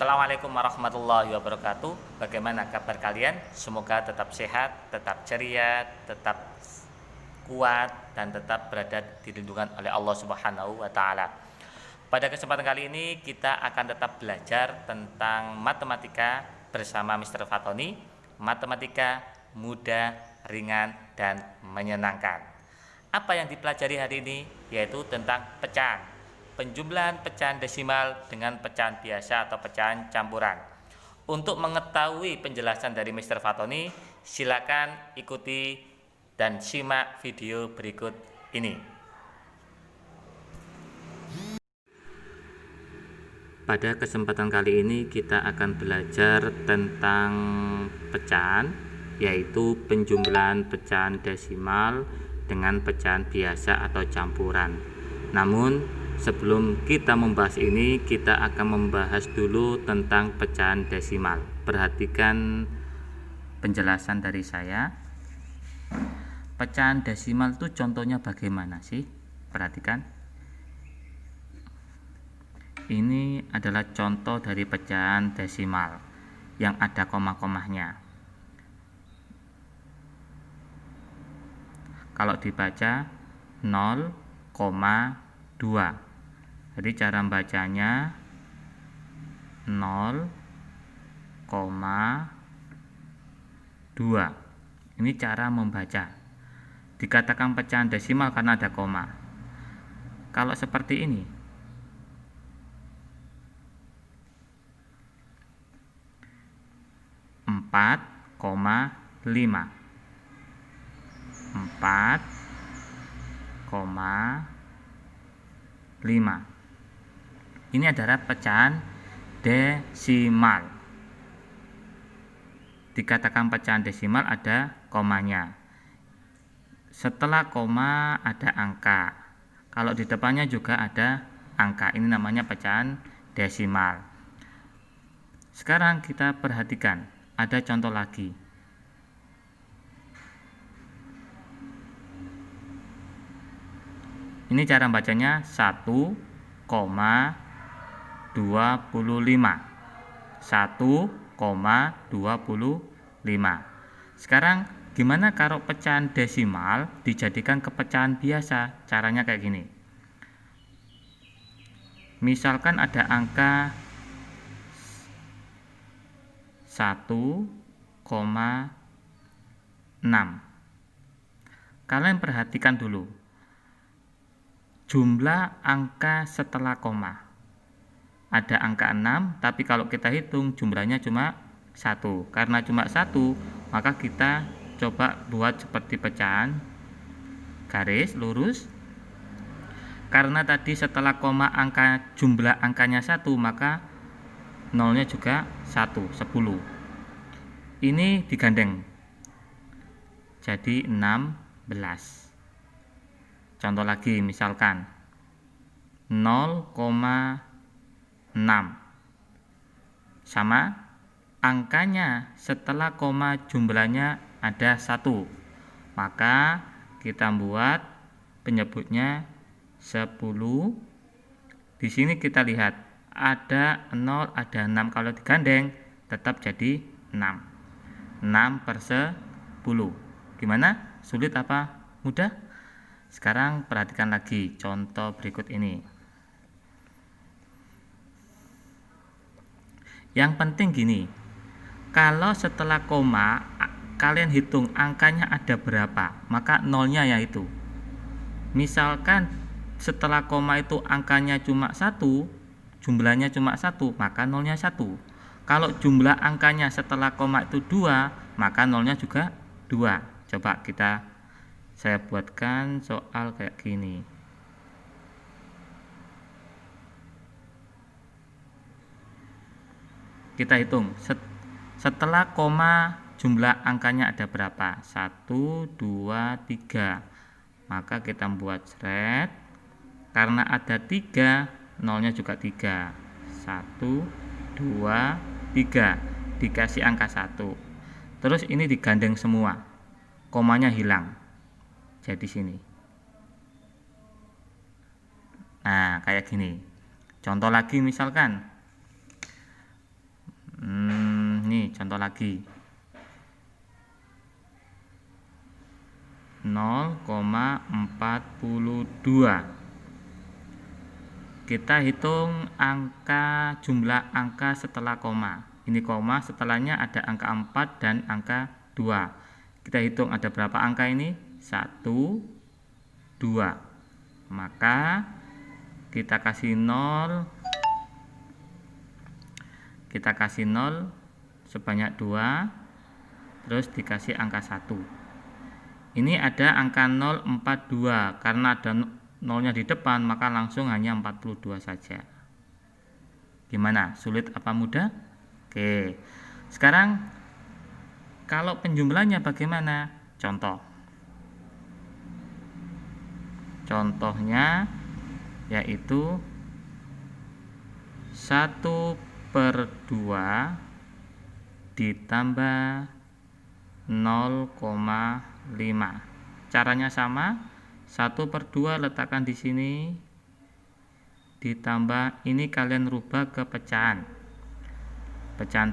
Assalamualaikum warahmatullahi wabarakatuh. Bagaimana kabar kalian? Semoga tetap sehat, tetap ceria, tetap kuat, dan tetap berada di lindungan oleh Allah Subhanahu wa taala. Pada kesempatan kali ini kita akan tetap belajar tentang matematika bersama Mr. Fatoni. Matematika mudah, ringan, dan menyenangkan. Apa yang dipelajari hari ini yaitu tentang pecahan. Penjumlahan pecahan desimal dengan pecahan biasa atau pecahan campuran. Untuk mengetahui penjelasan dari Mr. Fatoni, silakan ikuti dan simak video berikut ini. Pada kesempatan kali ini kita akan belajar tentang pecahan, yaitu penjumlahan pecahan desimal dengan pecahan biasa atau campuran. Namun sebelum kita membahas ini, kita akan membahas dulu tentang pecahan desimal. Perhatikan penjelasan dari saya. Pecahan desimal itu contohnya bagaimana sih? Perhatikan. Ini adalah contoh dari pecahan desimal yang ada koma-komanya. Kalau dibaca 0,2. Jadi cara membacanya 0,2. Ini cara membaca. Dikatakan pecahan desimal karena ada koma. Kalau seperti ini, 4,5. 4,5. Ini adalah pecahan desimal. Dikatakan pecahan desimal ada komanya. Setelah koma ada angka. Kalau di depannya juga ada angka. Ini namanya pecahan desimal. Sekarang kita perhatikan, ada contoh lagi. Ini cara bacanya 1,25. 1,25. Sekarang gimana kalau pecahan desimal dijadikan ke pecahan biasa? Caranya kayak gini. Misalkan ada angka 1,6. Kalian perhatikan dulu jumlah angka setelah koma. Ada angka 6, tapi kalau kita hitung jumlahnya cuma 1. Karena cuma 1, maka kita coba buat seperti pecahan garis lurus. Karena tadi setelah koma jumlah angkanya 1, maka nolnya juga 1, 10. Ini digandeng jadi 16. Contoh lagi, misalkan 0,6 sama angkanya setelah koma jumlahnya ada 1, maka kita buat penyebutnya 10. Di sini kita lihat ada 0, ada 6. Kalau digandeng tetap jadi 6. 6/10. Gimana? Sulit apa mudah? Sekarang perhatikan lagi contoh berikut ini. Yang penting gini, kalau setelah koma kalian hitung angkanya ada berapa, maka nolnya yaitu. Misalkan setelah koma itu angkanya cuma 1, jumlahnya cuma 1, maka nolnya 1. Kalau jumlah angkanya setelah koma itu 2, maka nolnya juga 2. Coba saya buatkan soal kayak gini. Kita hitung setelah koma jumlah angkanya ada berapa? 1, 2, 3. Maka kita buat seret. Karena ada 3, nolnya juga 3. 1, 2, 3. Dikasih angka 1. Terus ini digandeng semua. Komanya hilang. Jadi sini. Nah, kayak gini. Contoh lagi misalkan Nih, contoh lagi. 0,42. Kita hitung jumlah angka setelah koma. Ini koma, setelahnya ada angka 4 dan angka 2. Kita hitung ada berapa angka ini? 1, 2. Maka kita kasih 0. Kita kasih 0 sebanyak 2. Terus dikasih angka 1. Ini ada angka 042, karena ada nolnya di depan maka langsung hanya 42 saja. Gimana? Sulit apa mudah? Oke. Sekarang kalau penjumlahannya bagaimana? Contohnya yaitu 1/2 ditambah 0,5. Caranya sama, 1/2 letakkan di sini, ditambah ini kalian rubah ke pecahan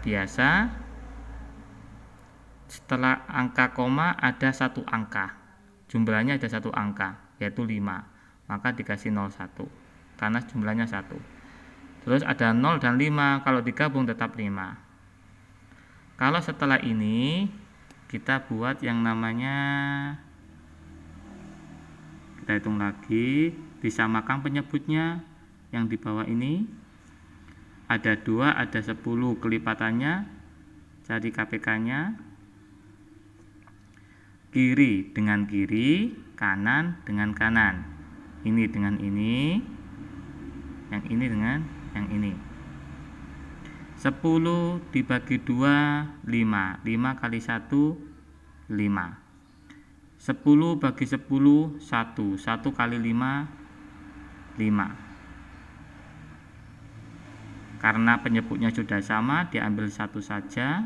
biasa. Setelah angka koma ada satu angka, jumlahnya ada satu angka yaitu 5, maka dikasih 01 karena jumlahnya 1. Terus ada 0 dan 5, kalau digabung tetap 5. Kalau setelah ini kita buat yang namanya, kita hitung lagi, disamakan penyebutnya. Yang di bawah ini ada 2, ada 10 kelipatannya, cari KPK-nya. Kiri dengan kiri, kanan dengan kanan, ini dengan ini, yang ini dengan yang ini. 10 dibagi 2, 5. 5 kali 1, 5. 10 bagi 10, 1. 1 kali 5, 5. Karena penyebutnya sudah sama, diambil 1 saja.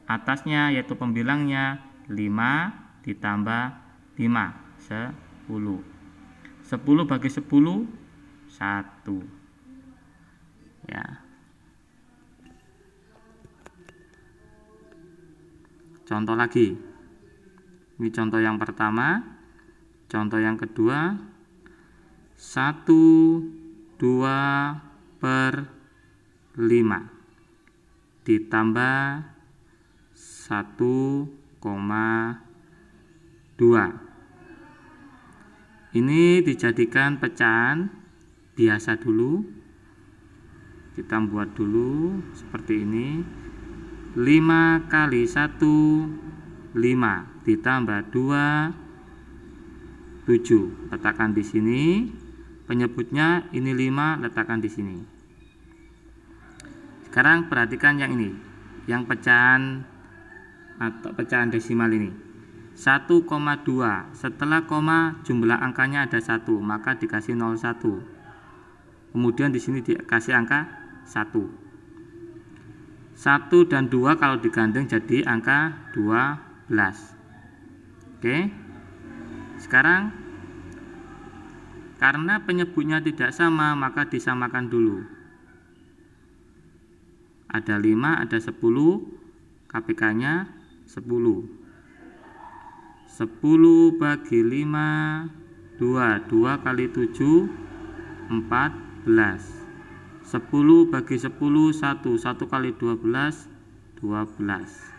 Atasnya yaitu pembilangnya 5 ditambah 5, 10. 10 bagi 10, 1. Ya. Contoh lagi. Ini contoh yang pertama. Contoh yang kedua. 1/2/5 ditambah 1,2. Ini dijadikan pecahan biasa dulu. Kita buat dulu seperti ini. 5 kali 1, 5 ditambah 2, 7. Letakkan di sini. Penyebutnya ini 5, letakkan di sini. Sekarang perhatikan yang ini, yang pecahan atau pecahan desimal ini. 1,2. Setelah koma jumlah angkanya ada 1, maka dikasih 01. Kemudian di sini dikasih angka 1. 1 dan 2 kalau digandeng jadi angka 12. Oke. Sekarang karena penyebutnya tidak sama, maka disamakan dulu. Ada 5, ada 10, KPK-nya 10. 10 bagi 5, 2. 2 kali 7, 14. 10 bagi 10, 1. 1 kali 12, 12.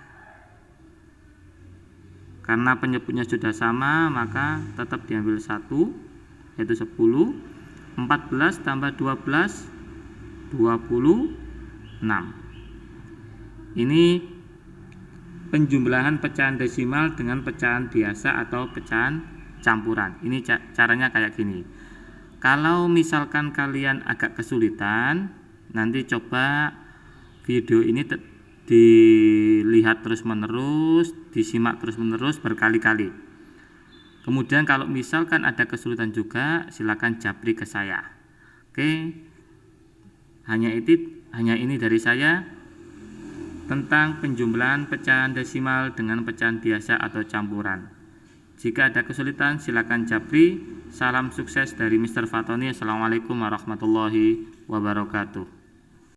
Karena penyebutnya sudah sama, maka tetap diambil 1, yaitu 10. 14 tambah 12, 26. Ini penjumlahan pecahan desimal dengan pecahan biasa atau pecahan campuran. Ini caranya kayak gini. Kalau misalkan kalian agak kesulitan, nanti coba video ini dilihat terus-menerus, disimak terus-menerus berkali-kali. Kemudian kalau misalkan ada kesulitan juga, silakan japri ke saya. Oke. Hanya ini dari saya tentang penjumlahan pecahan desimal dengan pecahan biasa atau campuran. Jika ada kesulitan, silakan japri. Salam sukses dari Mr. Fatoni. Assalamualaikum warahmatullahi wabarakatuh.